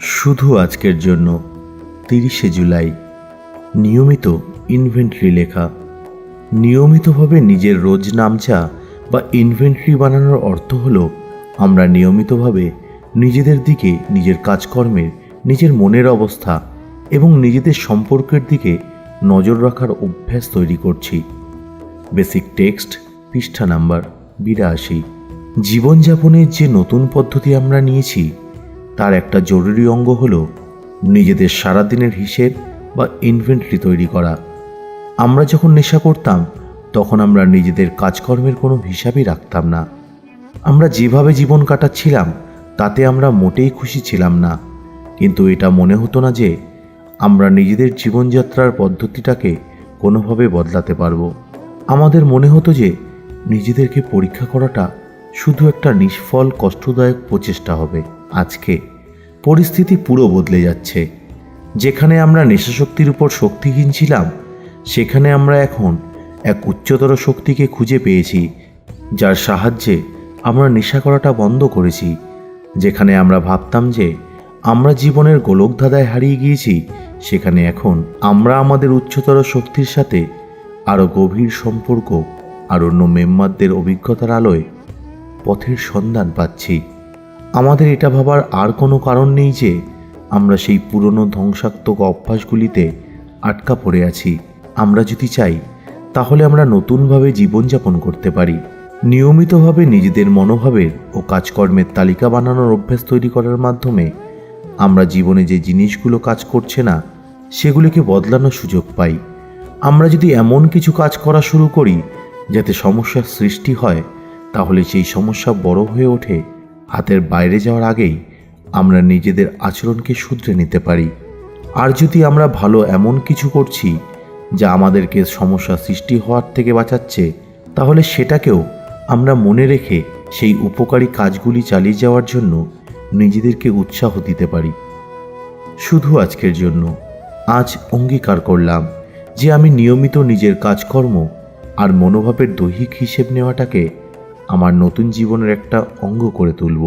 শুধু আজকের জন্য 30শে জুলাই। নিয়মিত ইনভেন্টরি লেখা। নিয়মিতভাবে নিজের রোজ নামচা বা ইনভেন্টরি বানানোর অর্থ হলো আমরা নিয়মিতভাবে নিজেদের দিকে, নিজের কাজকর্মের, নিজের মনের অবস্থা এবং নিজেদের সম্পর্কের দিকে নজর রাখার অভ্যাস তৈরি করছি। বেসিক টেক্সট, পৃষ্ঠা নাম্বার 82। জীবনযাপনের যে নতুন পদ্ধতি আমরা নিয়েছি তার একটা জরুরি অঙ্গ হলো নিজেদের সারাদিনের হিসেব বা ইনভেন্টরি তৈরি করা। আমরা যখন নেশা করতাম তখন আমরা নিজেদের কাজকর্মের কোনো হিসাবই রাখতাম না। আমরা যেভাবে জীবন কাটাচ্ছিলাম তাতে আমরা মোটেই খুশি ছিলাম না, কিন্তু এটা মনে হতো না যে আমরা নিজেদের জীবনযাত্রার পদ্ধতিটাকে কোনোভাবে বদলাতে পারবো। আমাদের মনে হতো যে নিজেদেরকে পরীক্ষা করাটা শুধু একটা নিষ্ফল কষ্টদায়ক প্রচেষ্টা হবে। আজকে পরিস্থিতি পুরো বদলে যাচ্ছে। যেখানে আমরা নেশাশক্তির উপর শক্তিহীন ছিলাম, সেখানে আমরা এখন এক উচ্চতর শক্তিকে খুঁজে পেয়েছি, যার সাহায্যে আমরা নেশা করাটা বন্ধ করেছি। যেখানে আমরা ভাবতাম যে আমরা জীবনের গোলকধাঁধায় হারিয়ে গিয়েছি, সেখানে এখন আমরা আমাদের উচ্চতর শক্তির সাথে আরও গভীর সম্পর্ক আর অন্য মেম্বারদের অভিজ্ঞতার আলোয় পথের সন্ধান পাচ্ছি। আমাদের এটা ভাবার আর কোনো কারণ নেই যে আমরা সেই পুরনো ধ্বংসাত্মক অভ্যাসগুলিতে আটকা পড়ে আছি। আমরা যদি চাই তাহলে আমরা নতুনভাবে জীবনযাপন করতে পারি। নিয়মিতভাবে নিজেদের মনোভাবের ও কাজকর্মের তালিকা বানানোর অভ্যাস তৈরি করার মাধ্যমে আমরা জীবনে যে জিনিসগুলো কাজ করছে না সেগুলিকে বদলানোর সুযোগ পাই। আমরা যদি এমন কিছু কাজ করা শুরু করি যাতে সমস্যার সৃষ্টি হয়, তাহলে সেই সমস্যা বড় হয়ে ওঠে হাতের বাইরে যাওয়ার আগেই আমরা নিজেদের আচরণকে শুধরে নিতে পারি। আর যদি আমরা ভালো এমন কিছু করছি যা আমাদেরকে সমস্যা সৃষ্টি হওয়ার থেকে বাঁচাচ্ছে, তাহলে সেটাকেও আমরা মনে রেখে সেই উপকারী কাজগুলি চালিয়ে যাওয়ার জন্য নিজেদেরকে উৎসাহ দিতে পারি। শুধু আজকের জন্য আজ অঙ্গীকার করলাম যে আমি নিয়মিত নিজের কাজকর্ম আর মনোভাবের দৈহিক হিসেব নেওয়াটাকে আমার নতুন জীবনের একটা অঙ্গ করে তুলব।